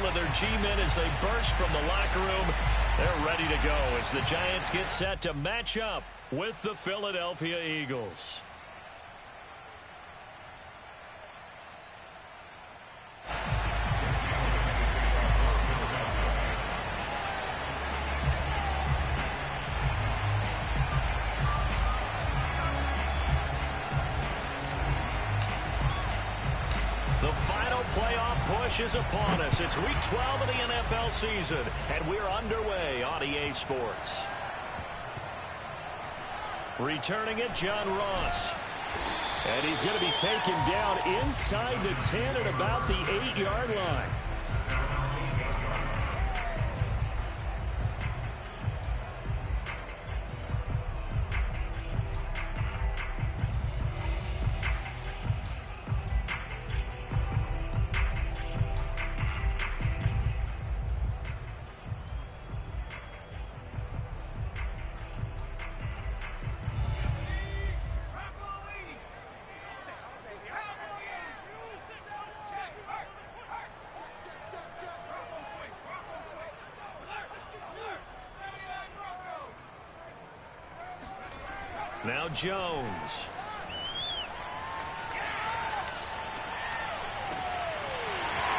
several of their G-men as they burst from the locker room. They're ready to go as the Giants get set to match up with the Philadelphia Eagles. The final playoff push is upon us. It's Week 12 of the NFL season, and we're underway on EA Sports. Returning it, John Ross. And he's going to be taken down inside the 10 at about the 8-yard line. Now Jones.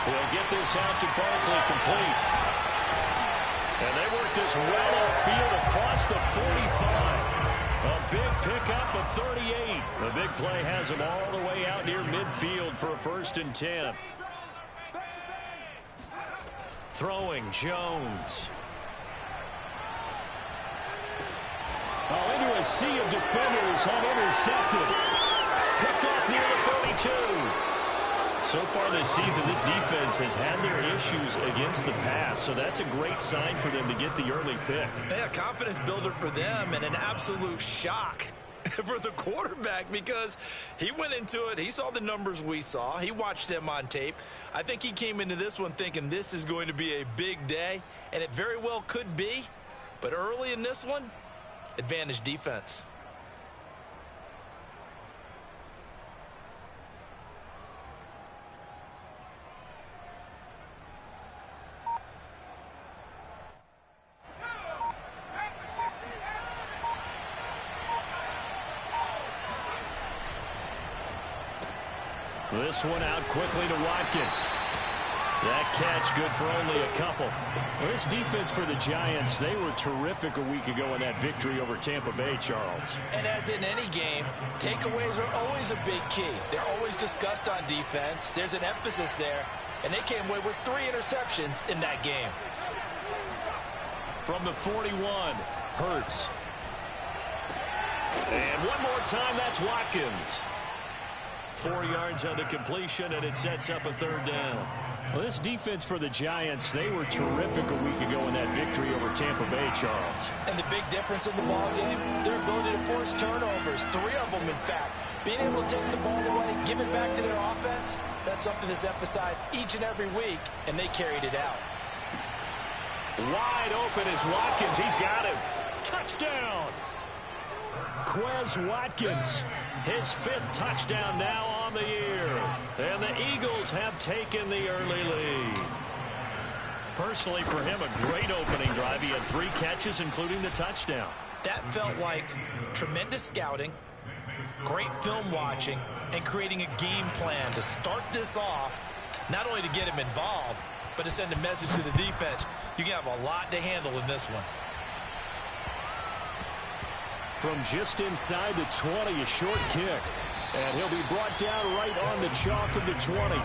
He'll get this out to Barkley complete. And they work this well upfield across the 45. A big pickup of 38. The big play has him all the way out near midfield for a 1st and 10. Throwing Jones. Into a sea of defenders, unintercepted. Picked off near the 32. So far this season, this defense has had their issues against the pass, so that's a great sign for them to get the early pick. Yeah, confidence builder for them and an absolute shock for the quarterback because he went into it. He saw the numbers we saw. He watched them on tape. I think he came into this one thinking this is going to be a big day, and it very well could be. But early in this one, advantage defense. This one out quickly to Watkins. That catch good for only a couple. Well, this defense for the Giants, they were terrific a week ago in that victory over Tampa Bay, Charles. And as in any game, takeaways are always a big key. They're always discussed on defense. There's an emphasis there, and they came away with 3 interceptions in that game. From the 41, Hurts. And one more time, that's Watkins. 4 yards on the completion, and it sets up a 3rd down. Well, this defense for the Giants, they were terrific a week ago in that victory over Tampa Bay, Charles. And the big difference in the ball game, their ability to force turnovers, 3 of them, in fact. Being able to take the ball away, give it back to their offense, that's something that's emphasized each and every week, and they carried it out. Wide open is Watkins. He's got him. Touchdown! Quez Watkins, his 5th touchdown now on the year. And the Eagles have taken the early lead. Personally, for him, a great opening drive. He had 3 catches, including the touchdown. That felt like tremendous scouting, great film watching, and creating a game plan to start this off, not only to get him involved, but to send a message to the defense. You can have a lot to handle in this one. From just inside the 20, a short kick. And he'll be brought down right on the chalk of the 20.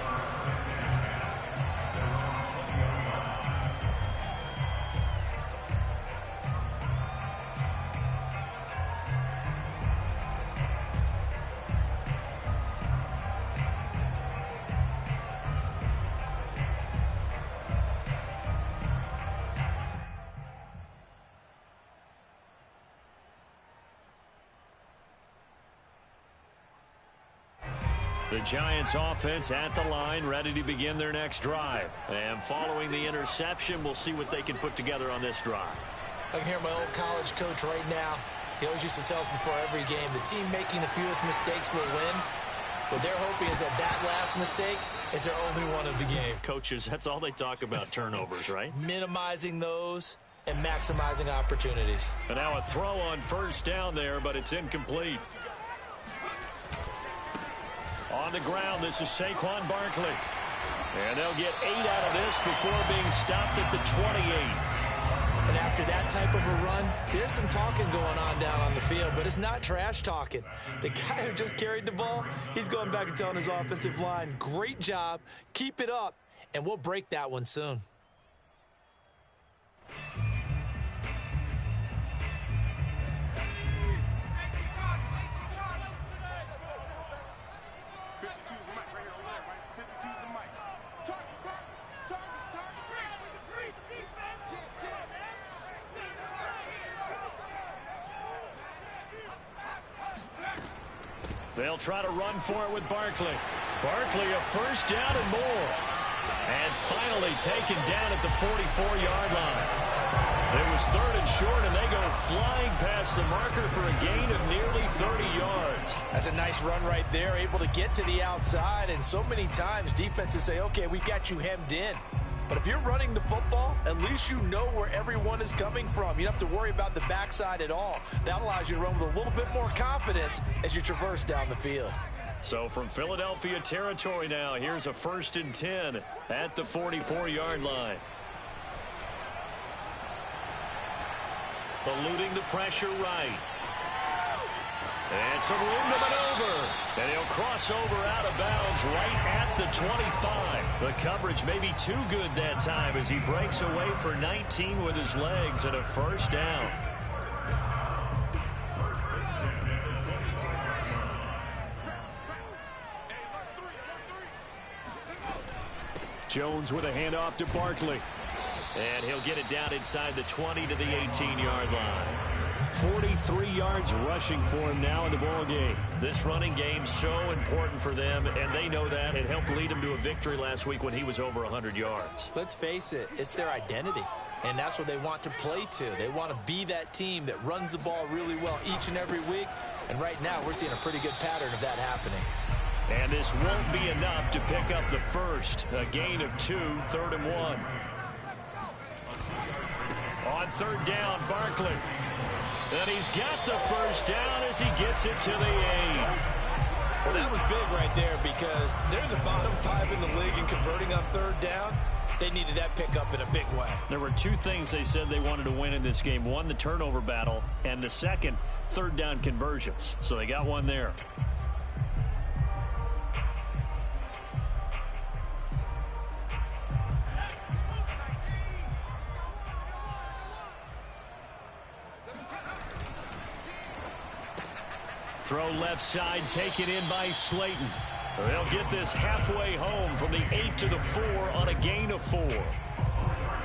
The Giants offense at the line, ready to begin their next drive. And following the interception, we'll see what they can put together on this drive. I can hear my old college coach right now. He always used to tell us before every game, the team making the fewest mistakes will win. What they're hoping is that last mistake is their only one of the game. Coaches, that's all they talk about, turnovers, right? Minimizing those and maximizing opportunities. And now a throw on first down there, but it's incomplete. On the ground, this is Saquon Barkley. And they'll get 8 out of this before being stopped at the 28. And after that type of a run, there's some talking going on down on the field, but it's not trash talking. The guy who just carried the ball, he's going back and telling his offensive line, great job, keep it up, and we'll break that one soon. They'll try to run for it with Barkley. Barkley a first down and more. And finally taken down at the 44-yard line. It was 3rd and short, and they go flying past the marker for a gain of nearly 30 yards. That's a nice run right there, able to get to the outside. And so many times defenses say, okay, we've got you hemmed in. But if you're running the football, at least you know where everyone is coming from. You don't have to worry about the backside at all. That allows you to run with a little bit more confidence as you traverse down the field. So from Philadelphia territory now, here's a 1st and 10 at the 44-yard line. Eluding the pressure right. And some room to maneuver. And he'll cross over out of bounds right at the 25. The coverage may be too good that time as he breaks away for 19 with his legs and a first down. Jones with a handoff to Barkley. And he'll get it down inside the 20 to the 18-yard line. 43 yards rushing for him now in the ball game. This running game so important for them, and they know that. It helped lead them to a victory last week when he was over 100 yards. Let's face it, it's their identity, and that's what they want to play to. They want to be that team that runs the ball really well each and every week, and right now we're seeing a pretty good pattern of that happening. And this won't be enough to pick up the first. A gain of 2, 3rd and 1. On 3rd down, Barkley. And he's got the first down as he gets it to the 8. Well, that was big right there because they're the bottom 5 in the league and converting on 3rd down. They needed that pickup in a big way. There were 2 things they said they wanted to win in this game. One, the turnover battle, and the second, 3rd down conversions. So they got one there. Throw left side, taken in by Slayton. They'll get this halfway home from the 8 to the 4 on a gain of 4.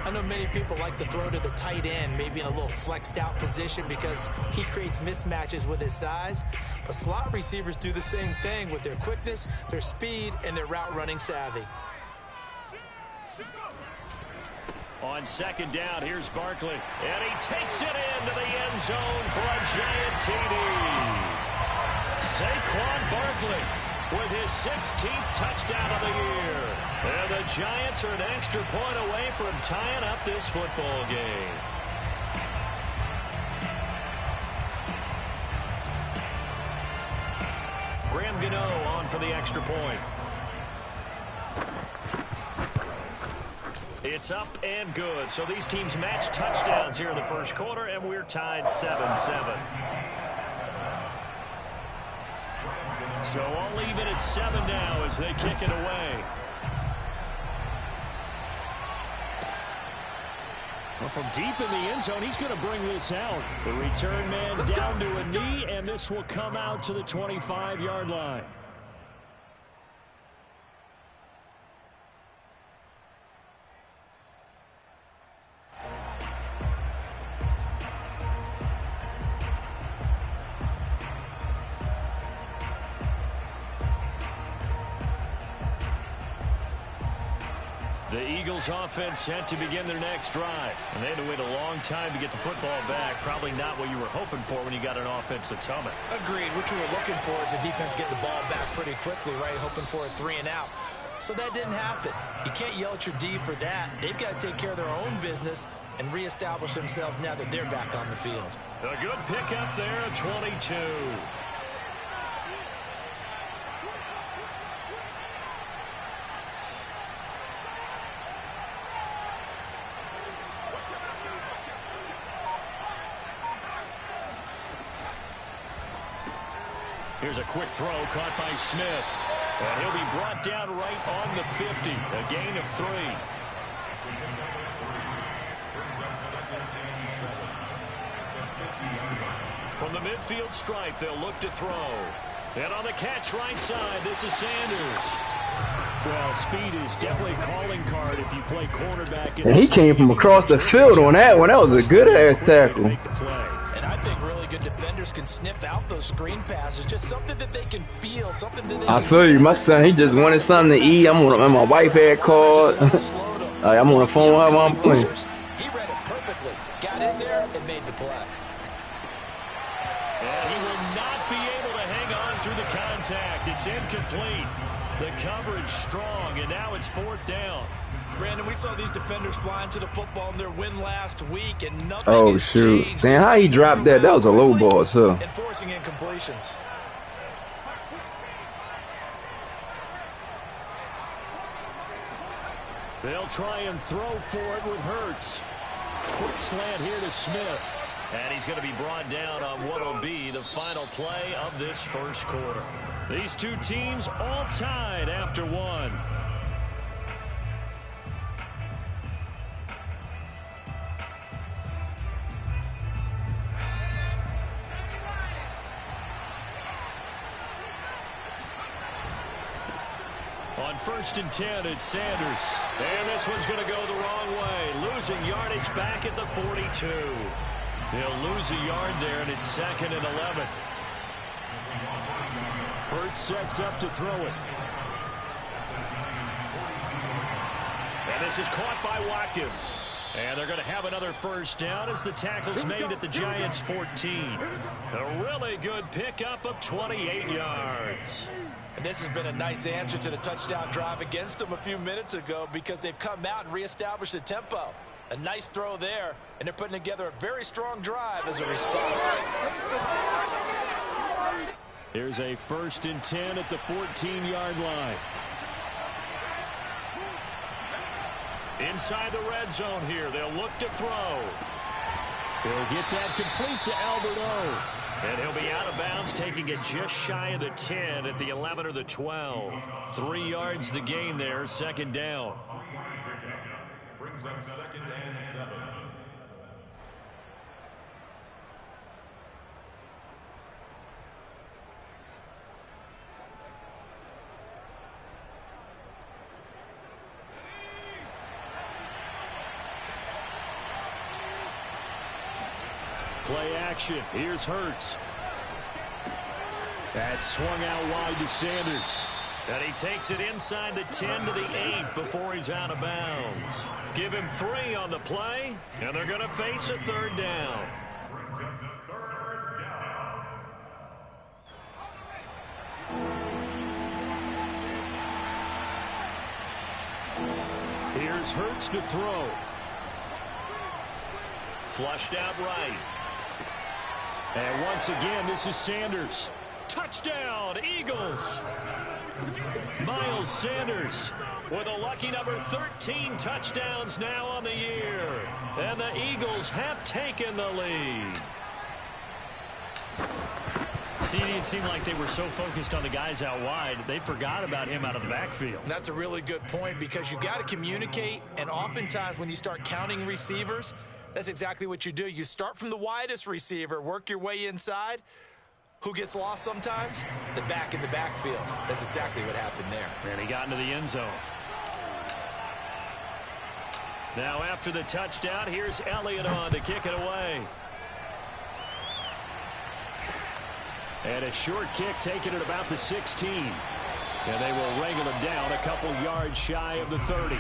I know many people like to throw to the tight end, maybe in a little flexed out position because he creates mismatches with his size. But slot receivers do the same thing with their quickness, their speed, and their route running savvy. On 2nd down, here's Barkley. And he takes it into the end zone for a giant TD. Saquon Barkley with his 16th touchdown of the year. And the Giants are an extra point away from tying up this football game. Graham Gano on for the extra point. It's up and good. So these teams match touchdowns here in the first quarter, and we're tied 7-7. So I'll leave it at 7 now as they kick it away. Well, from deep in the end zone, he's going to bring this out. The return man down to a knee, and this will come out to the 25-yard line. The Eagles offense set to begin their next drive. And they had to wait a long time to get the football back. Probably not what you were hoping for when you got an offense that's humming. Agreed. What you were looking for is the defense getting the ball back pretty quickly, right? Hoping for a 3 and out. So that didn't happen. You can't yell at your D for that. They've got to take care of their own business and reestablish themselves now that they're back on the field. A good pickup there at 22. Here's a quick throw caught by Smith. And he'll be brought down right on the 50. A gain of 3. From the midfield stripe, they'll look to throw. And on the catch right side, this is Sanders. Well, speed is definitely a calling card if you play cornerback. And he came from across the field on that one. That was a good-ass tackle. And I think really good defenders can sniff out those screen passes. Just something that they can feel, something that they I can feel you. My sense. son, he just wanted something to eat. My wife had called. I'm on the phone while I'm playing. He read it perfectly. Got in there and made the play. And he will not be able to hang on through the contact. It's incomplete. The coverage strong, and now it's 4th down. Brandon, we saw these defenders flying to the football in their win last week, and nothing Oh, has shoot. changed. Damn, how he dropped that? That was a low ball, too. And forcing incompletions. They'll try and throw for it with Hurts. Quick slant here to Smith. And he's going to be brought down on what will be the final play of this first quarter. These two teams all tied after 1. On 1st and 10, it's Sanders. And this one's going to go the wrong way. Losing yardage back at the 42. They'll lose a yard there, and it's 2nd and 11. Hurts sets up to throw it. And this is caught by Watkins. And they're going to have another first down as the tackle's made at the Giants' 14. A really good pickup of 28 yards. And this has been a nice answer to the touchdown drive against them a few minutes ago because they've come out and reestablished the tempo. A nice throw there, and they're putting together a very strong drive as a response. Here's a 1st and 10 at the 14-yard line. Inside the red zone here, they'll look to throw. He'll get that complete to Alberto. And he'll be out of bounds, taking it just shy of the 10 at the 11 or the 12. 3 yards the gain there, 2nd down. Brings up 2nd and 7. Play action. Here's Hurts. That's swung out wide to Sanders. And he takes it inside the 10 to the 8 before he's out of bounds. Give him 3 on the play, and they're going to face a 3rd down. Here's Hurts to throw. Flushed out right. And once again, this is Sanders. Touchdown, Eagles. Miles Sanders with a lucky number 13 touchdowns now on the year. And the Eagles have taken the lead. It seemed like they were so focused on the guys out wide, they forgot about him out of the backfield. That's a really good point because you've got to communicate, and oftentimes when you start counting receivers, that's exactly what you do. You start from the widest receiver, work your way inside. Who gets lost sometimes? The back in the backfield. That's exactly what happened there. And he got into the end zone. Now after the touchdown, here's Elliott on to kick it away. And a short kick taken at about the 16. And they will wrangle him down a couple yards shy of the 30.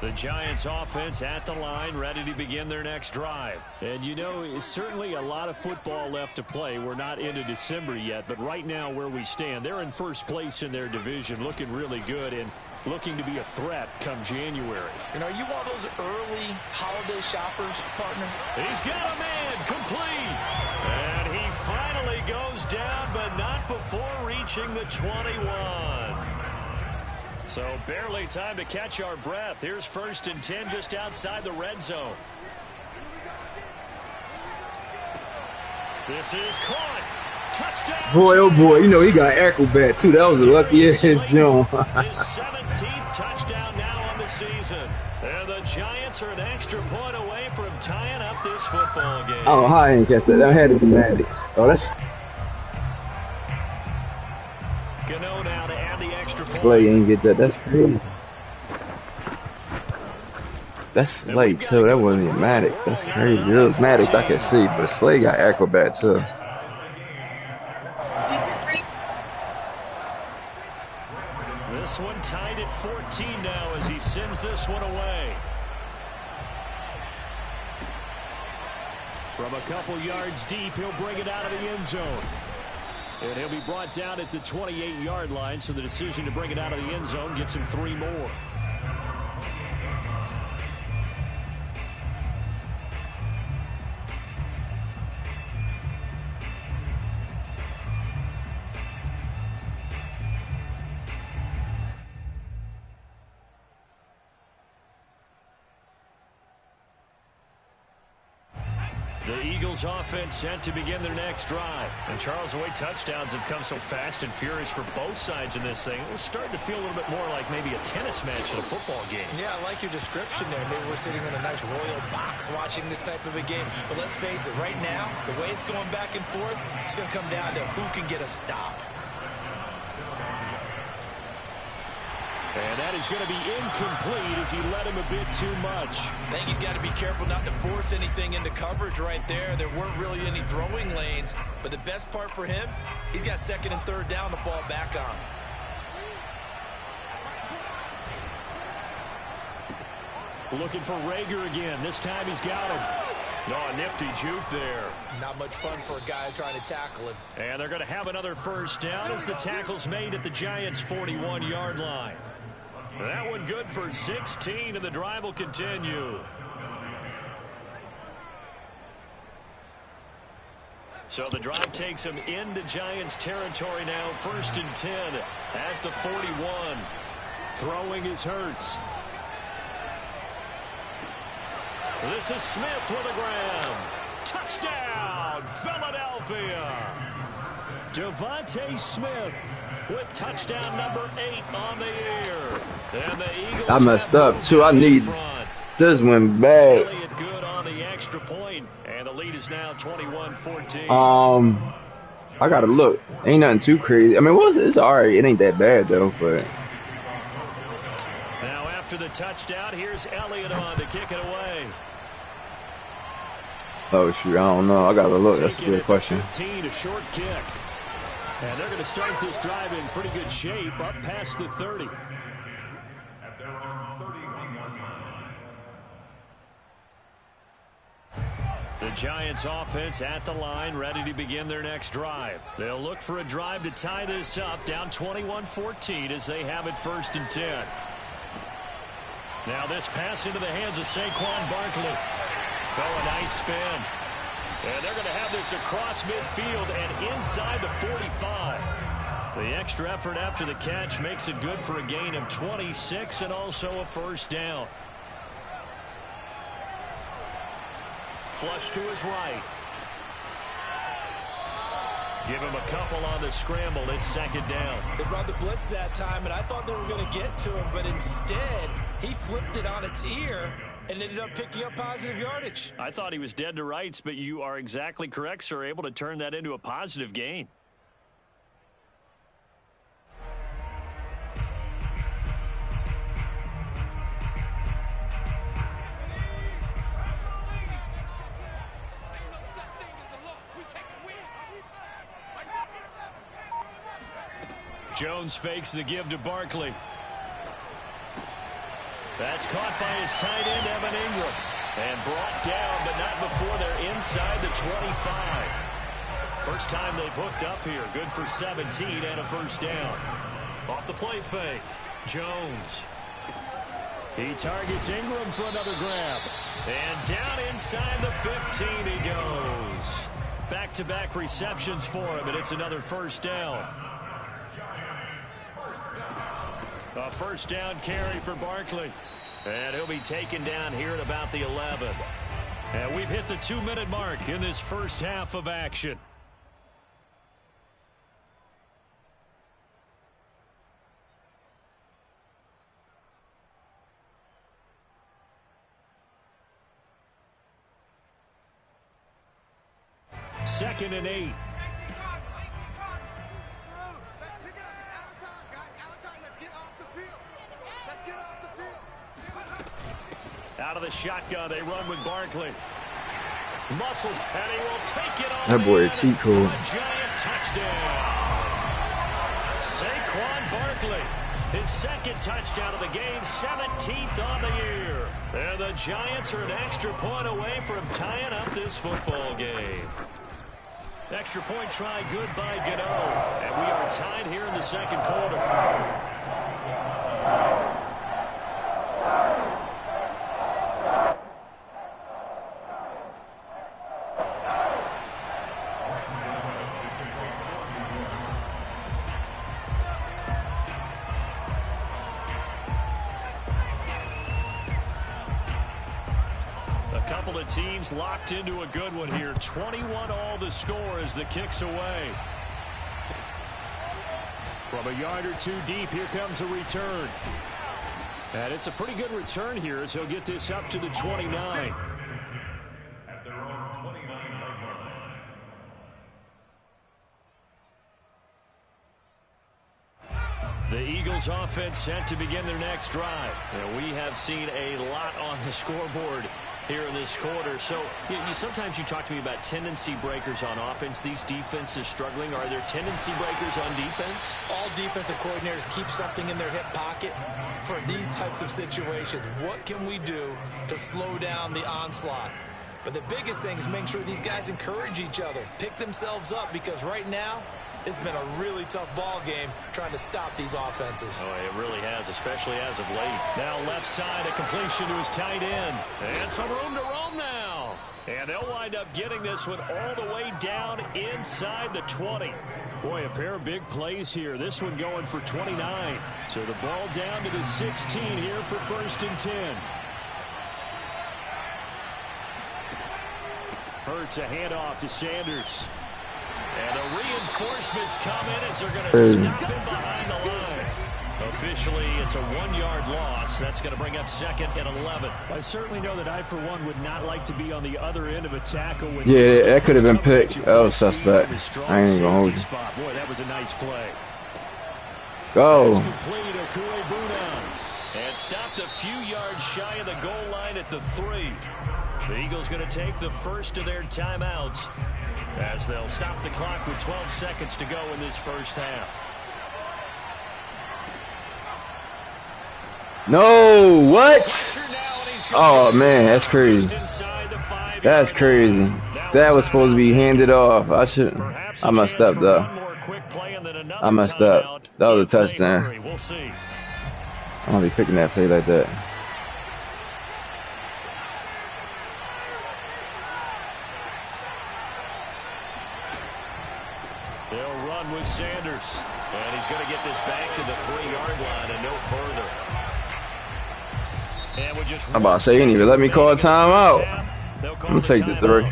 The Giants offense at the line, ready to begin their next drive. And you know, it's certainly a lot of football left to play. We're not into December yet, but right now where we stand, they're in first place in their division, looking really good and looking to be a threat come January. You know, you want those early holiday shoppers, partner? He's got a man complete. And he finally goes down, but not before reaching the 21. So barely time to catch our breath. Here's 1st and 10 just outside the red zone. This is caught. Touchdown. Boy, oh boy, you know he got acrobat too. That was a lucky ass jump. His 17th touchdown now on the season. And the Giants are an extra point away from tying up this football game. I don't know how I didn't catch that. That had to be Maddox. Oh, that's Gano now to add the extra point. Slay ain't get that. That's crazy. That's late too. That wasn't even Maddox. That's crazy. It was Maddox I could see, but Slay got acrobat too. This one tied at 14 now as he sends this one away. From a couple yards deep, he'll bring it out of the end zone. And he'll be brought down at the 28-yard line, so the decision to bring it out of the end zone gets him 3 more. The Eagles offense set to begin their next drive. And Charles, the way touchdowns have come so fast and furious for both sides in this thing, it's starting to feel a little bit more like maybe a tennis match in a football game. Yeah, I like your description there. Maybe we're sitting in a nice royal box watching this type of a game. But let's face it, right now, the way it's going back and forth, it's going to come down to who can get a stop. And that is going to be incomplete as he led him a bit too much. I think he's got to be careful not to force anything into coverage right there. There weren't really any throwing lanes. But the best part for him, he's got 2nd and 3rd down to fall back on. Looking for Rager again. This time he's got him. Oh, a nifty juke there. Not much fun for a guy trying to tackle him. And they're going to have another 1st down as the tackle's made at the Giants' 41-yard line. That one good for 16, and the drive will continue. So the drive takes him into Giants territory now. 1st and 10 at the 41. Throwing is Hurts. This is Smith with a grab. Touchdown, Philadelphia. Devontae Smith with touchdown number 8 on the year. And the Eagles I messed up too. I need this one bad. Elliott good on the extra point, and the lead is now 21-14. I gotta look. Ain't nothing too crazy. I mean, it's alright. It ain't that bad though, but. Now after the touchdown, here's Elliott on to kick it away. Oh shoot, I don't know. I gotta look. That's a good question. 15, a short kick. And they're going to start this drive in pretty good shape up past the 30. At their own 31-yard line. The Giants offense at the line, ready to begin their next drive. They'll look for a drive to tie this up, down 21-14 as they have it 1st and 10. Now this pass into the hands of Saquon Barkley. Oh, a nice spin. And they're going to have this across midfield and inside the 45. The extra effort after the catch makes it good for a gain of 26 and also a 1st down. Flush to his right. Give him a couple on the scramble. It's 2nd down. They brought the blitz that time, and I thought they were going to get to him, but instead he flipped it on its ear and ended up picking up positive yardage. I thought he was dead to rights, but you are exactly correct, sir. Able to turn that into a positive gain. Jones fakes the give to Barkley. That's caught by his tight end, Evan Ingram. And brought down, but not before they're inside the 25. First time they've hooked up here. Good for 17 and a first down. Off the play fake. Jones. He targets Ingram for another grab. And down inside the 15 he goes. Back-to-back receptions for him, and it's another first down. A first down carry for Barkley. And he'll be taken down here at about the 11. And we've hit the 2-minute mark in this first half of action. Second and 8. Out of the shotgun, they run with Barkley. Muscles, and he will take it on. That boy a cheat code. A giant touchdown. Saquon Barkley, his second touchdown of the game, 17th on the year. And the Giants are an extra point away from tying up this football game. Extra point try good by DaGeneral. And we are tied here in the second quarter. Teams locked into a good one here. 21 all the score as the kick's away. From a yard or two deep, here comes a return. And it's a pretty good return here as he'll get this up to the 29. At their own 29-yard line. The Eagles offense set to begin their next drive. And we have seen a lot on the scoreboard here in this quarter. So sometimes you talk to me about tendency breakers on offense. These defenses struggling. Are there tendency breakers on defense? All defensive coordinators keep something in their hip pocket for these types of situations. What can we do to slow down the onslaught? But the biggest thing is making sure these guys encourage each other, pick themselves up, because right now it's been a really tough ball game trying to stop these offenses. Oh, it really has, especially as of late. Now left side, a completion to his tight end. And some room to roam now. And they'll wind up getting this one all the way down inside the 20. Boy, a pair of big plays here. This one going for 29. So the ball down to the 16 here for 1st and 10. Hurts a handoff to Sanders. And the reinforcements come in as they're going to stop him behind the line. Officially, it's a 1-yard loss. That's going to bring up 2nd and 11. I certainly know that I, for one, would not like to be on the other end of a tackle. When that could have been picked. That was suspect. I ain't even gonna hold you. Boy, that was a nice play. Go. That's complete, and stopped a few yards shy of the goal line at the 3. The Eagles going to take the first of their timeouts as they'll stop the clock with 12 seconds to go in this first half. No, what? Oh, man, that's crazy. That's crazy. That was supposed to be handed off. I messed up, though. I messed up. That was a touchdown. I'm going to be picking that play like that. They'll run with Sanders. And he's going to get this back to the 3-yard line and no further. And with just I'm about to say, you didn't even let me call a timeout. I'm going to take the 3.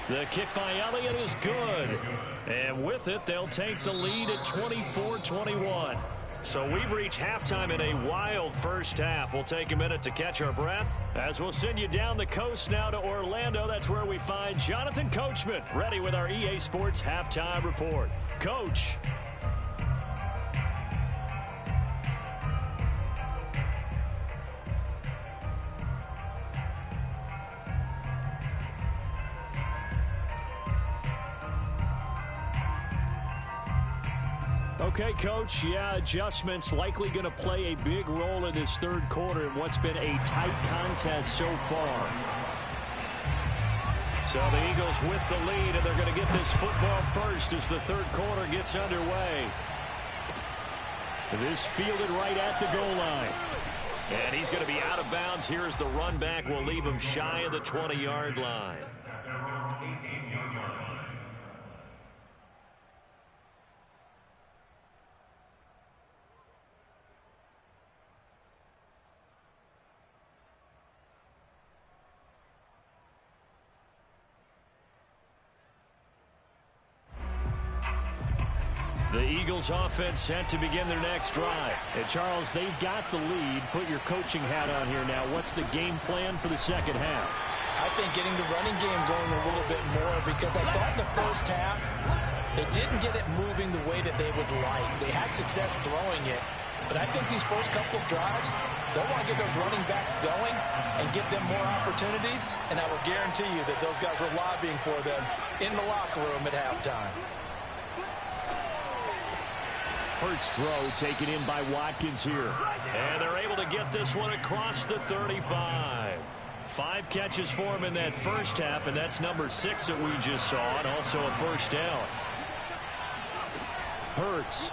The kick by Elliott is good. And with it, they'll take the lead at 24-21. So we've reached halftime in a wild first half. We'll take a minute to catch our breath as we'll send you down the coast now to Orlando. That's where we find Jonathan Coachman ready with our EA Sports Halftime Report. Coach. Okay, Coach, yeah, adjustments likely going to play a big role in this third quarter in what's been a tight contest so far. So the Eagles with the lead, and they're going to get this football first as the third quarter gets underway. This fielded right at the goal line. And he's going to be out of bounds here as the run back will leave him shy of the 20-yard line. The Eagles offense set to begin their next drive. And Charles, they've got the lead. Put your coaching hat on here now. What's the game plan for the second half? I think getting the running game going a little bit more, because I thought in the first half they didn't get it moving the way that they would like. They had success throwing it, but I think these first couple of drives, they'll want to get those running backs going and give them more opportunities, and I will guarantee you that those guys were lobbying for them in the locker room at halftime. Hurts throw taken in by Watkins here. And they're able to get this one across the 35. 5 catches for him in that first half, and that's number 6 that we just saw, and also a first down. Hurts.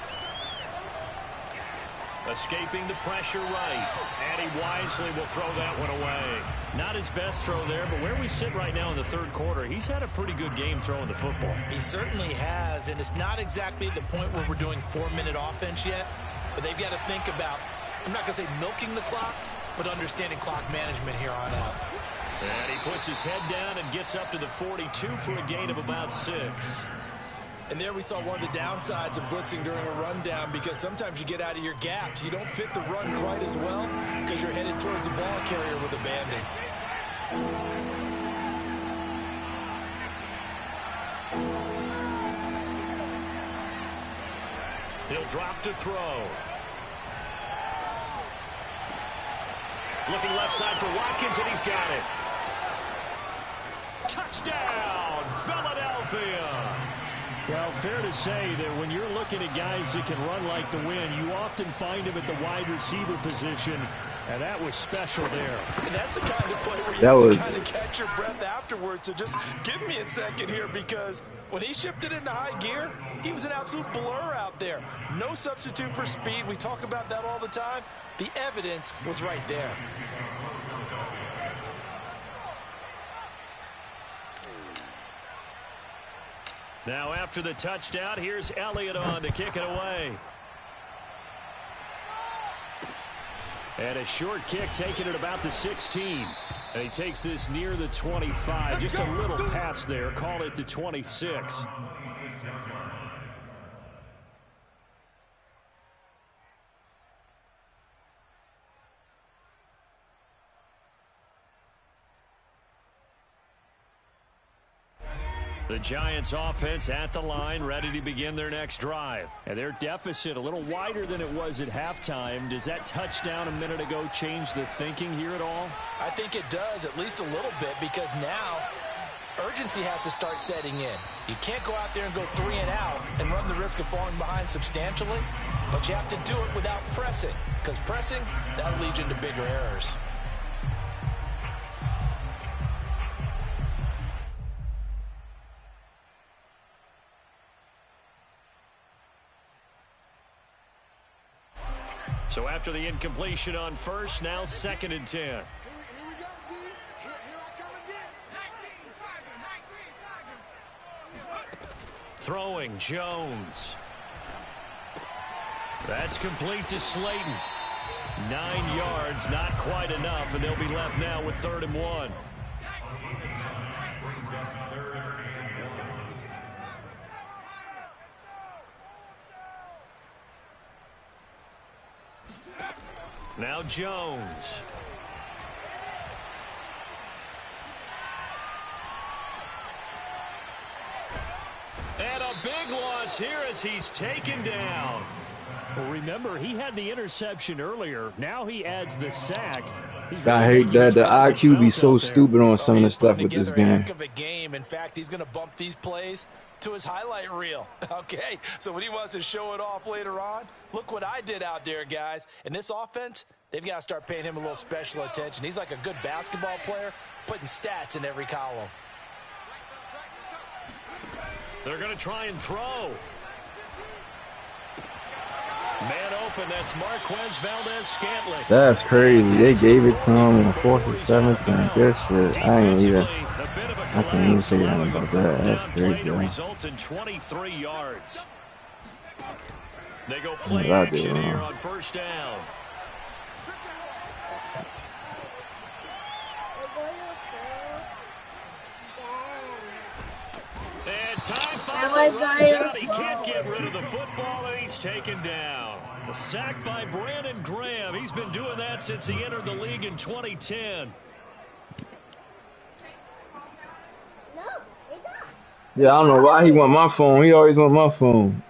Escaping the pressure right. And he wisely will throw that one away. Not his best throw there, but where we sit right now in the third quarter, he's had a pretty good game throwing the football. He certainly has, and it's not exactly the point where we're doing 4-minute offense yet, but they've got to think about, I'm not going to say milking the clock, but understanding clock management here on out. And he puts his head down and gets up to the 42 for a gain of about 6. And there we saw one of the downsides of blitzing during a rundown, because sometimes you get out of your gaps. You don't fit the run quite as well because you're headed towards the ball carrier with abandon. He'll drop to throw. Looking left side for Watkins, and he's got it. Touchdown, Philadelphia. Well, fair to say that when you're looking at guys that can run like the wind, you often find them at the wide receiver position, and that was special there. And that's the kind of play where you have to kind of catch your breath afterwards. So just give me a second here, because when he shifted into high gear, he was an absolute blur out there. No substitute for speed. We talk about that all the time. The evidence was right there. Now after the touchdown, here's Elliott on to kick it away. And a short kick taken at about the 16. And he takes this near the 25. Just a little pass there. Call it the 26. The Giants offense at the line, ready to begin their next drive. And their deficit a little wider than it was at halftime. Does that touchdown a minute ago change the thinking here at all? I think it does, at least a little bit, because now urgency has to start setting in. You can't go out there and go 3 and out and run the risk of falling behind substantially, but you have to do it without pressing, because pressing, that'll lead you into bigger errors. So after the incompletion on first, now 2nd and 10. Here we go, D. Here I come again. Throwing, Jones. That's complete to Slayton. 9 yards, not quite enough, and they'll be left now with 3rd and 1. Now Jones. And a big loss here as he's taken down. Well, remember, he had the interception earlier. Now he adds the sack. I hate that the IQ be so stupid on some of the stuff with this game. In fact, he's going to bump these plays to his highlight reel. Okay, so when he wants to show it off later on, look what I did out there, guys. And this offense, they've got to start paying him a little special attention. He's like a good basketball player, putting stats in every column. They're going to try and throw. Man open, that's Marquez Valdez-Scantling. That's crazy. They gave it to him in the 4th and 7th and good shit. I can't even say anything about that. That's crazy. Results in 23 yards. They go play action here on first down. And time finally runs out. He can't get rid of the football, and he's taken down. A sack by Brandon Graham. He's been doing that since he entered the league in 2010. Yeah, I don't know why he want my phone. He always want my phone.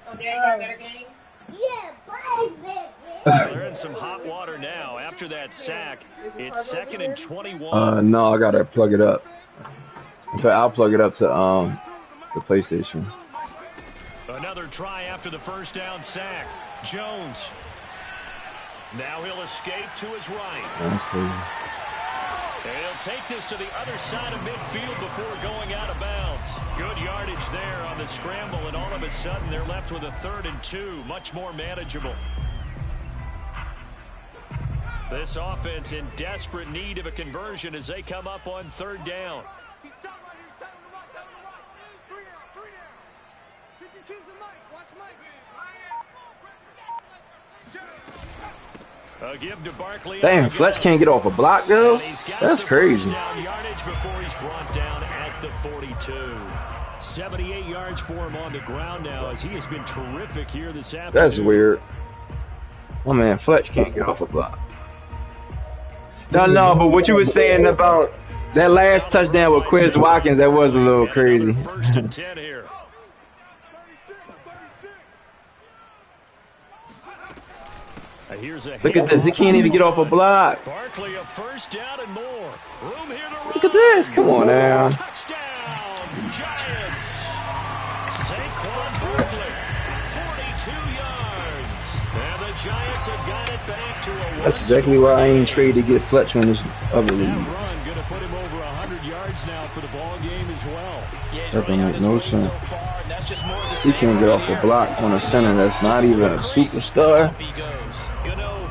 They're in some hot water now. After that sack, it's 2nd and 21. No, I gotta plug it up. Okay, I'll plug it up to the PlayStation. Another try after the first down sack. Jones. Now he'll escape to his right. That's crazy. And he'll take this to the other side of midfield before going out of bounds. Good yardage there on the scramble, and all of a sudden they're left with a 3rd and 2. Much more manageable. This offense in desperate need of a conversion as they come up on 3rd down. A give to Barkley. Damn, Fletch can't get off a block, though? That's crazy. Yardage before he's brought down at the 42. 78 yards for him on the ground now as he has been terrific here this afternoon. That's weird. Oh, man, Fletch can't get off a block. No, but what you were saying about that last touchdown with Quez Watkins, that was a little crazy. 1st and 10 here. Look at this. He can't even get off a block. Barkley, a first down and more. Room here to Look at this. Come on now. Touchdown, Giants. Saquon Barkley, 42 yards. And the Giants have got it back to a That's exactly why I ain't trade to get Fletch on this other league. That run going to put him over 100 yards now for the ball game as well. That don't make no sense. He can't get off a block on a center that's not even a superstar.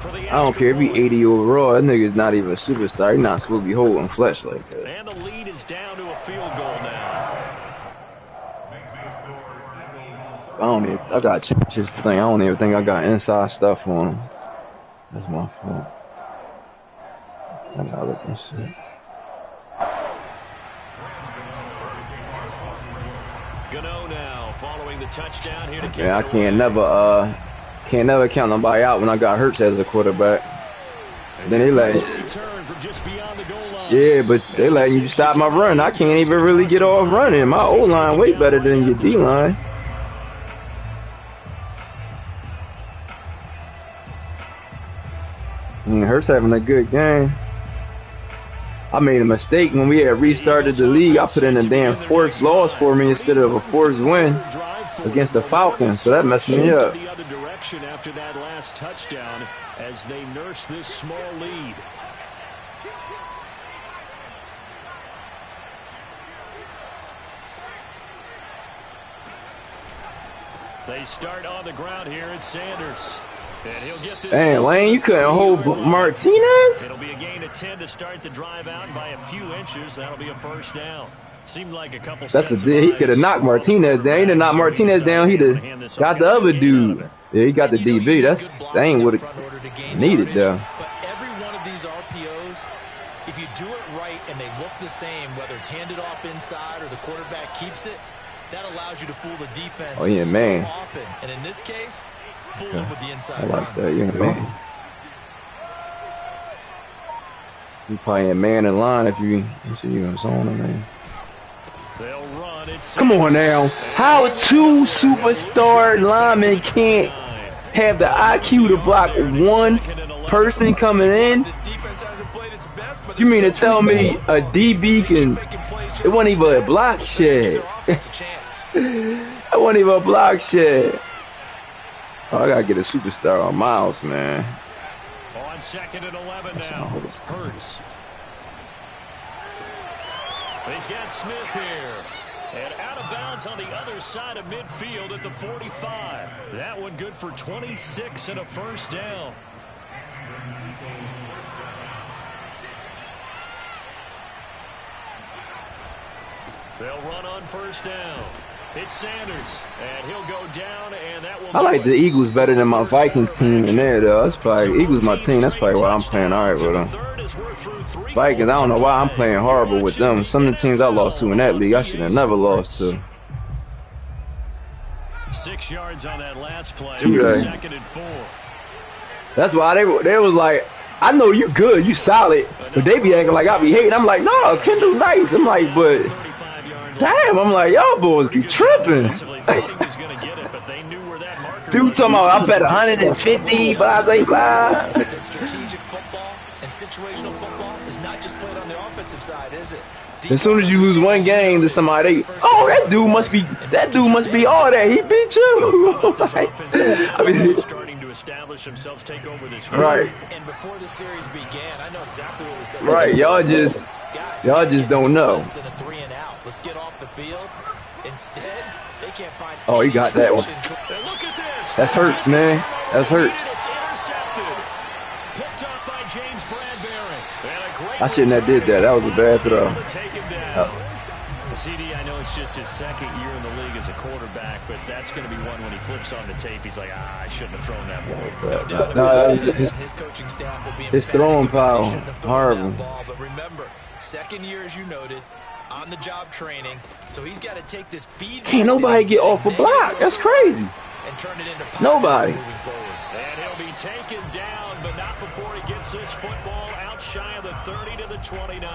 I don't care if he's 80 overall. That nigga's not even a superstar. He's not supposed to be holding Fletch like that. And the lead is down to a field goal now. I got to change this thing. I don't even think I got inside stuff on him. That's my fault. I gotta look and shit. Gano now following the touchdown here to Yeah, I can't never count nobody out when I got Hurts as a quarterback. Then they let yeah, but they letting you stop my run. I can't even really get off running. My O-line way better than your D-line. Hurts having a good game. I made a mistake when we had restarted the league. I put in a damn forced loss for me instead of a forced win against the Falcons, so that messed me up. The other direction after that last touchdown as they nurse this small lead. They start on the ground here at Sanders. And he'll get this. Dang, Lane, you couldn't hold Martinez? It'll be a gain of 10 to start the drive out, and by a few inches, that'll be a first down. Seemed like a couple. He could have knocked Martinez down. He didn't knock Martinez down. He'd have got the other dude. Yeah, he got the DB. That ain't what it needed though. But every one of these RPOs, if you do it right and they look the same, whether it's handed off inside or the quarterback keeps it, that allows you to fool the defense. Oh yeah, man. So often. And in this case, fool them with the inside. I like that. Yeah, man. You probably a man in line if you in zone, man. Come on now. How two superstar linemen can't have the IQ to block one person coming in? You mean to tell me a DB can? It wasn't even a block shit. I wasn't even a block shit. Oh, I gotta get a superstar on Miles, man. On 2nd and 11 now. Hurts. He's got Smith here. And out of bounds on the other side of midfield at the 45. That one good for 26 and a first down. They'll run on first down. It's Sanders, and he'll go down, and that will. I like the Eagles better than my Vikings team in there, though. That's probably Eagles my team. That's probably why I'm playing all right with them. Vikings, I don't know why I'm playing horrible with them. Some of the teams I lost to in that league, I should have never lost to. 6 yards on that last play. 2nd and 4. That's why they was like, I know you good, you solid, but they be acting like I be hating. I'm like, no, Kendall nice. I'm like, but damn, I'm like, y'all boys be tripping. Dude talking about I bet 150, blah, blah, blah. Strategic football and situational football is not just played on the offensive side, is it? As soon as you lose one game to somebody, oh, that dude must be all that. He beat you. I mean, starting to establish themselves, take over this game. Right. And before the series began, I know exactly what we said. Right, y'all just don't know. Less than a 3 and out. Let's get off the field. Instead, they can't find. Oh, he got that one. And look at this. That's Hurts, man. That's Hurts. It's intercepted. Picked up by James Bradbury. I shouldn't have did that. That was a bad throw. CD, I know it's just his 2nd year in the league as a quarterback, but that's going to be one when he flips on the tape. He's like, I shouldn't have thrown that ball. No, his coaching staff will be his throwing power horrible. But remember, 2nd year, as you noted, on the job training, so he's got to take this feedback. Can't nobody get off a block. That's crazy. And turn it into nobody. And he'll be taken down, but not before he gets this football out shy of the 30 to the 29.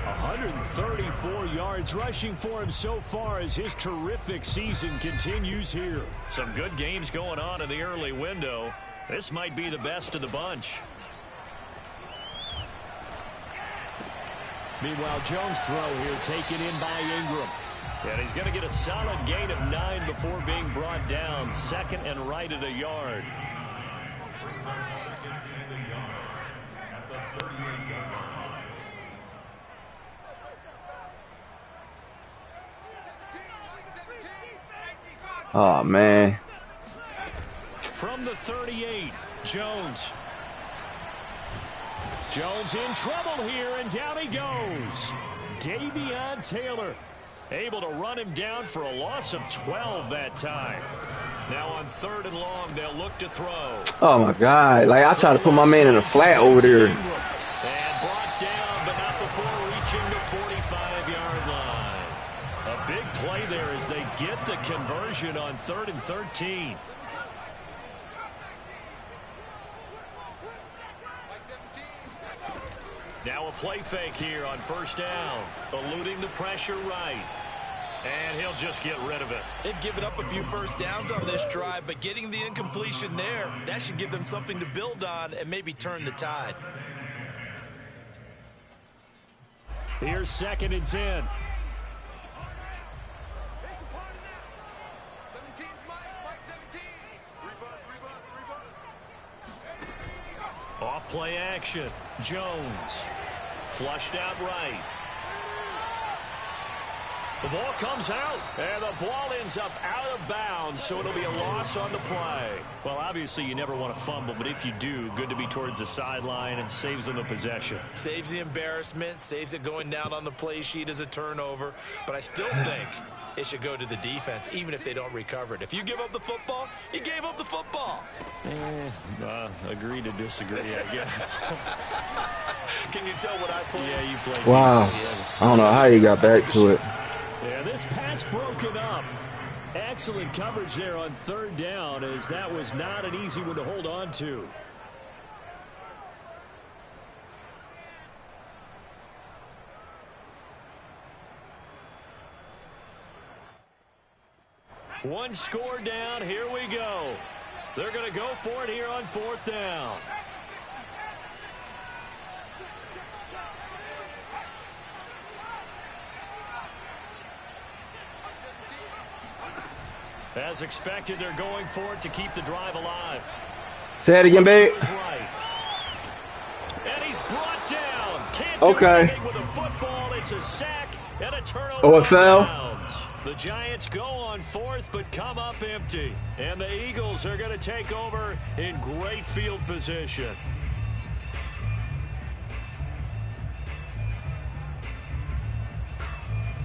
134 yards rushing for him so far as his terrific season continues here. Some good games going on in the early window. This might be the best of the bunch. Meanwhile, Jones' throw here taken in by Ingram. And he's going to get a solid gain of 9 before being brought down. 2nd and right at a yard. Brings up 2nd and a yard at the 38-yard line. Oh, man. From the 38, Jones. Jones in trouble here, and down he goes. Davion Taylor able to run him down for a loss of 12 that time. Now on 3rd and long, they'll look to throw. Oh, my God. Like, I tried to put my man in a flat over there. And brought down, but not before reaching the 45-yard line. A big play there as they get the conversion on 3rd and 13. Now a play fake here on 1st down. Eluding the pressure right. And he'll just get rid of it. They've given up a few first downs on this drive, but getting the incompletion there, that should give them something to build on and maybe turn the tide. Here's 2nd and 10. Off play action. Jones. Flushed out right. The ball comes out, and the ball ends up out of bounds, so it'll be a loss on the play. Well, obviously, you never want to fumble, but if you do, good to be towards the sideline and saves them a possession. Saves the embarrassment, saves it going down on the play sheet as a turnover, but I still think it should go to the defense, even if they don't recover it. If you give up the football, you gave up the football. Agree to disagree, I guess. Can you tell what I played? Yeah, you played. Wow. I don't know how you got back to it. Yeah, this pass broken up. Excellent coverage there on 3rd down, as that was not an easy one to hold on to. One score down. Here we go. They're going to go for it here on 4th down. As expected, they're going for it to keep the drive alive. Say it again, babe. Right. And he's brought down. Can't Okay. do anything with a football. It's a sack and a turnover. Oh, it fell? Downs. The Giants go on fourth but come up empty. And the Eagles are going to take over in great field position.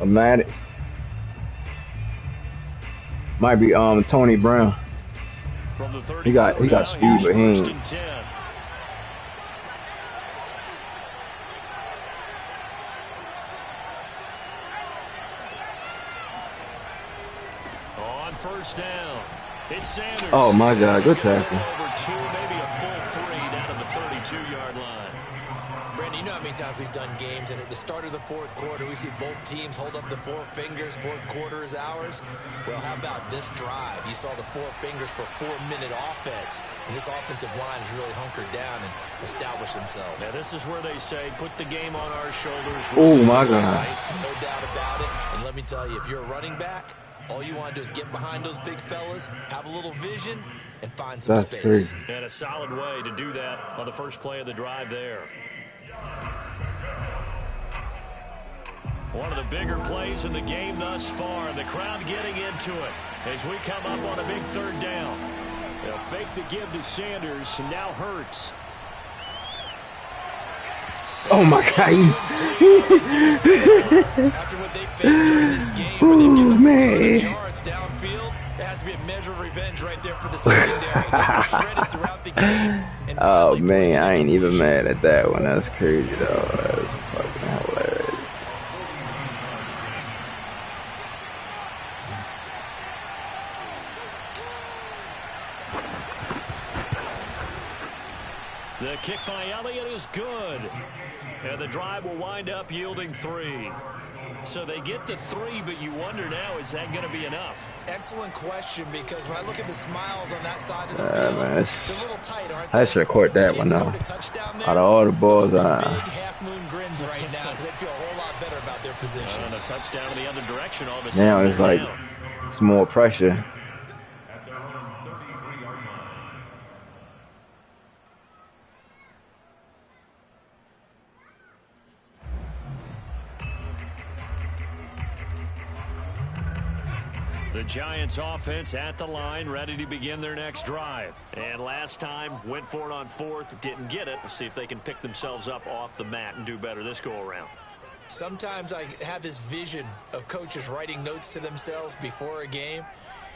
I'm mad. Might be Tony Brown. From the 30 He got speed, but he ain't. On first down, it's Sanders. Oh my God, good tackle. Over two, maybe a full 3 down to the 32-yard line. Brandon, you know how many times we've done games, and at the start of the fourth quarter, we see both teams hold up the four fingers. Fourth quarter is ours. Well, how about this drive? You saw the four fingers for 4-minute offense, and this offensive line has really hunkered down and established themselves. Now, this is where they say, put the game on our shoulders. Oh, my God. No doubt about it. And let me tell you, if you're a running back, all you want to do is get behind those big fellas, have a little vision, and find some space. Crazy. And a solid way to do that on the first play of the drive there. One of the bigger plays in the game thus far, and the crowd getting into it as we come up on a big third down. They'll fake the give to Sanders, and now Hurts. Oh my God. After what they faced during this game, where they've given up a ton of yards downfield, there has to be a measure of revenge right there for the secondary. They've been shredded throughout the game. And Oh man, I ain't even mad at that one. That's crazy though. That's fucking hilarious. The kick by Elliott is good. And the drive will wind up yielding 3. So they get to 3, but you wonder now, is that going to be enough? Excellent question, because when I look at the smiles on that side of the field, Man, it's a little tight, aren't I they? should record that one though. Out of all the balls, big half-moon grins right now because they feel a whole lot better about their position. And a touchdown in the other direction all of a sudden. now it's like down. it's more pressure. At their own 33-yard line. The Giants offense at the line, ready to begin their next drive. And last time, went for it on fourth, didn't get it. We'll see if they can pick themselves up off the mat and do better this go-around. Sometimes I have this vision of coaches writing notes to themselves before a game.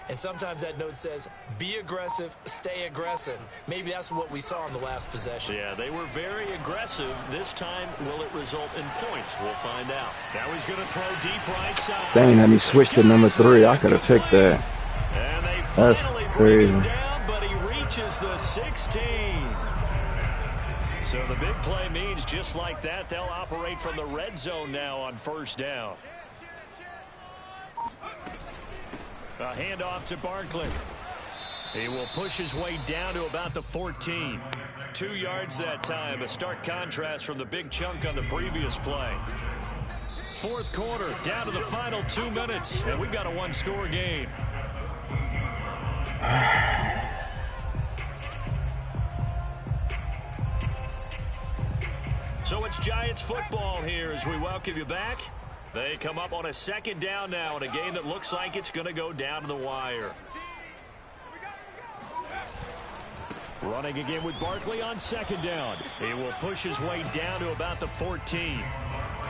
And sometimes that note says, be aggressive, stay aggressive. Maybe that's what we saw in the last possession. Yeah, they were very aggressive. This time, will it result in points? We'll find out. Now he's going to throw deep right side. Dang, let me switch to number 3. I could have picked that. And they That's finally crazy. bring him down, but he reaches the 16. So the big play means just like that, they'll operate from the red zone now on first down. A handoff to Barkley. He will push his way down to about the 14. 2 yards that time. A stark contrast from the big chunk on the previous play. Fourth quarter, down to the final 2 minutes, and we've got a one-score game. So it's Giants football here as we welcome you back. They come up on a second down now in a game that looks like it's going to go down to the wire. Running again with Barkley on second down. He will push his way down to about the 14.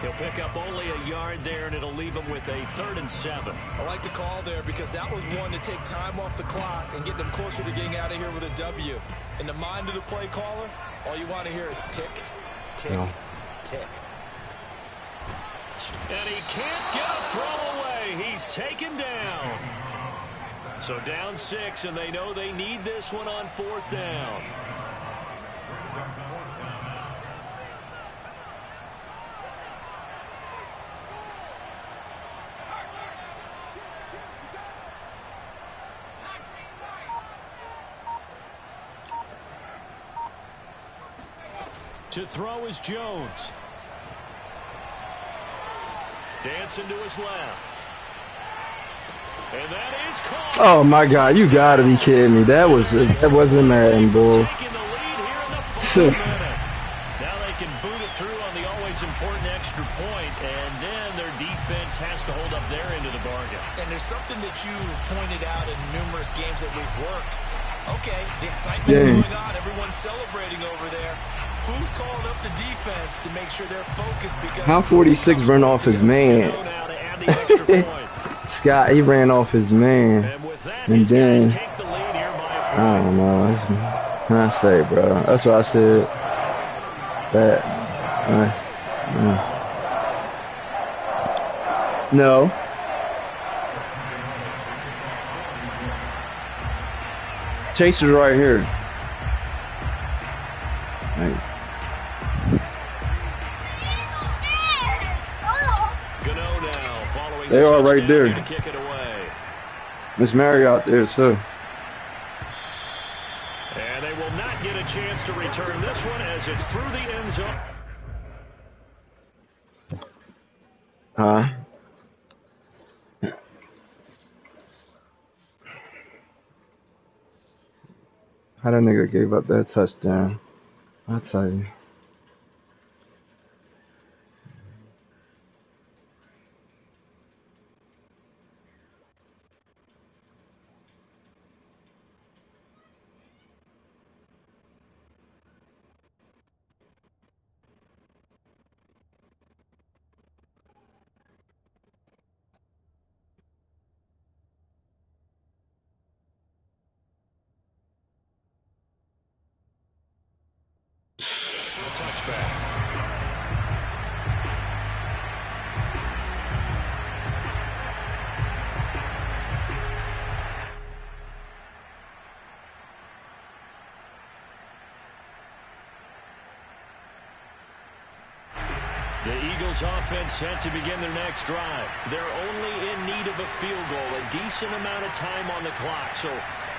He'll pick up only a yard there, and it'll leave him with a 3rd and 7. I like the call there because that was one to take time off the clock and get them closer to getting out of here with a W. In the mind of the play caller, all you want to hear is tick, tick, tick. And he can't get a throw away. He's taken down. So down 6, and they know they need this one on 4th down. To throw is Jones. Dancing to his left. And that is caught. Oh my God, you gotta be kidding me. That wasn't Madden, boy. Taking the lead here in the final minute. Now they can boot it through on the always important extra point, and then their defense has to hold up their end of the bargain. And there's something that you've pointed out in numerous games that we've worked. Okay, the excitement's going on. Everyone's celebrating over there. Who's calling up the defense to make sure they're focused? Because how 46 run off his man? Scott, he ran off his man, and then I don't know. What can I say, bro? That's what I said. That no. Chaser's right here. Right. They are right there. Miss Mary out there too. And they will not get a chance to return this one as it's through the end zone. Huh? How that nigga gave up that touchdown? I'll tell you. For a touchback. The Eagles offense set to begin their next drive. They're only in need of a field goal, a decent amount of time on the clock. So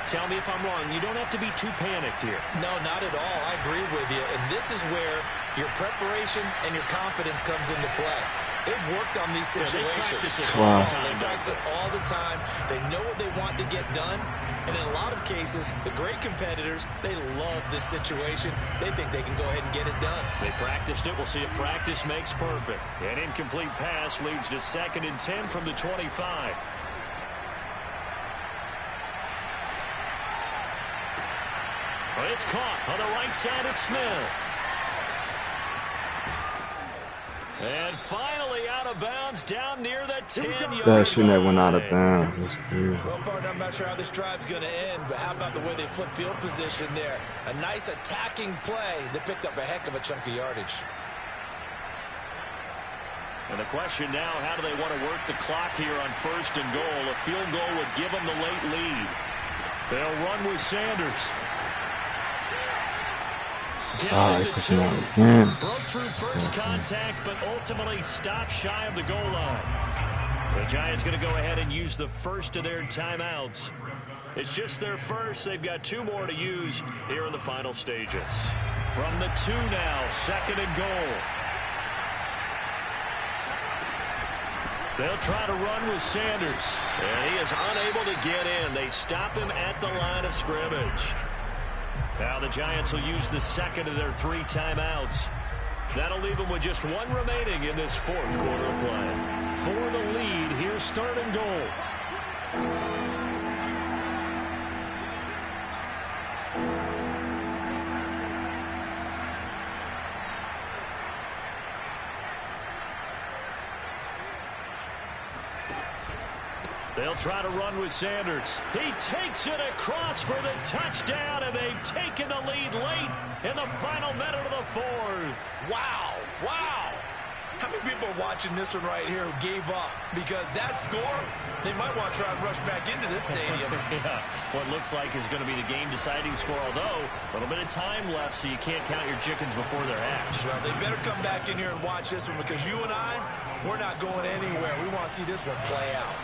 tell me if I'm wrong. You don't have to be too panicked here. No, not at all. I agree with you. And this is where your preparation and your confidence comes into play. They've worked on these situations. They practice it all the time. They know what they want to get done. And in a lot of cases, the great competitors, they love this situation. They think they can go ahead and get it done. They practiced it. We'll see if practice makes perfect. An incomplete pass leads to 2nd and 10 from the 25. Well, it's caught on the right side of Smith. And finally out of bounds down near the 10-yard line. That shouldn't have went out of bounds. That's crazy. Well, partner, I'm not sure how this drive's going to end, but how about the way they flip field position there? A nice attacking play that picked up a heck of a chunk of yardage. And the question now, how do they want to work the clock here on 1st and goal? A field goal would give them the late lead. They'll run with Sanders. Down at the 2. Broke through first contact, but ultimately stopped shy of the goal line. The Giants going to go ahead and use the first of their timeouts. It's just their first. They've got 2 more to use here in the final stages. From the 2 now, 2nd and goal. They'll try to run with Sanders, and he is unable to get in. They stop him at the line of scrimmage. Now the Giants will use the 2nd of their 3 timeouts. That'll leave them with just 1 remaining in this 4th quarter of play. For the lead, here's 3rd and goal. They'll try to run with Sanders. He takes it across for the touchdown, and they've taken the lead late in the final minute of the 4th. Wow. Wow. How many people are watching this one right here who gave up? Because that score, they might want to try and rush back into this stadium. Yeah, what looks like is going to be the game-deciding score, although a little bit of time left, so you can't count your chickens before they're hatched. Well, they better come back in here and watch this one, because you and I, we're not going anywhere. We want to see this one play out.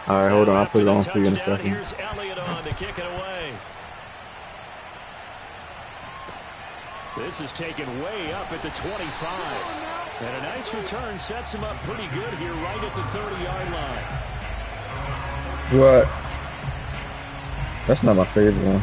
All right, hold on. I'll put it on for you in a Touchdown, second. here's Elliott on to kick it away. This is taken way up at the 25. And a nice return sets him up pretty good here right at the 30-yard line. What? That's not my favorite one.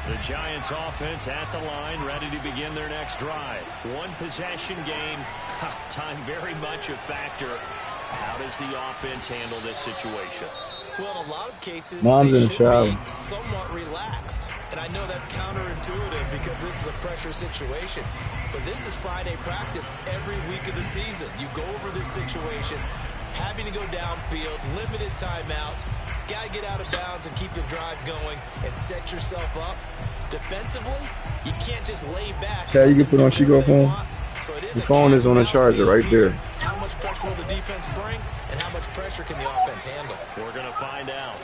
The Giants offense at the line, ready to begin their next drive. One possession game. Time very much a factor. How does the offense handle this situation? Well, in a lot of cases, Mom's they in the should shower. be somewhat relaxed. And I know that's counterintuitive because this is a pressure situation. But this is Friday practice every week of the season. You go over this situation, having to go downfield, limited timeouts, got to get out of bounds and keep the drive going and set yourself up. Defensively, you can't just lay back. Okay, you can put on Chico phone. So it is The a phone is on the charger right there. How much pressure will the defense bring, and how much pressure can the offense handle? We're going to find out.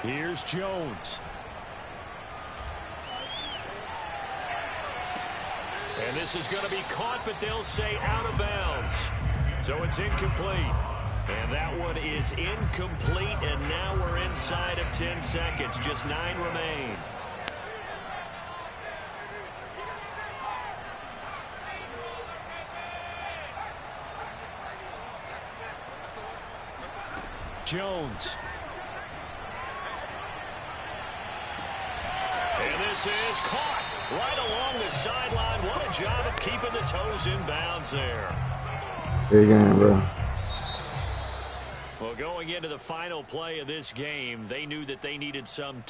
Here's Jones. And this is going to be caught, but they'll say out of bounds. So it's incomplete. And that one is incomplete, and now we're inside of 10 seconds. Just 9 remain. Jones. And this is caught right along the sideline. What a job of keeping the toes in bounds there. Big game, bro. Well, going into the final play of this game, they knew that they needed some time.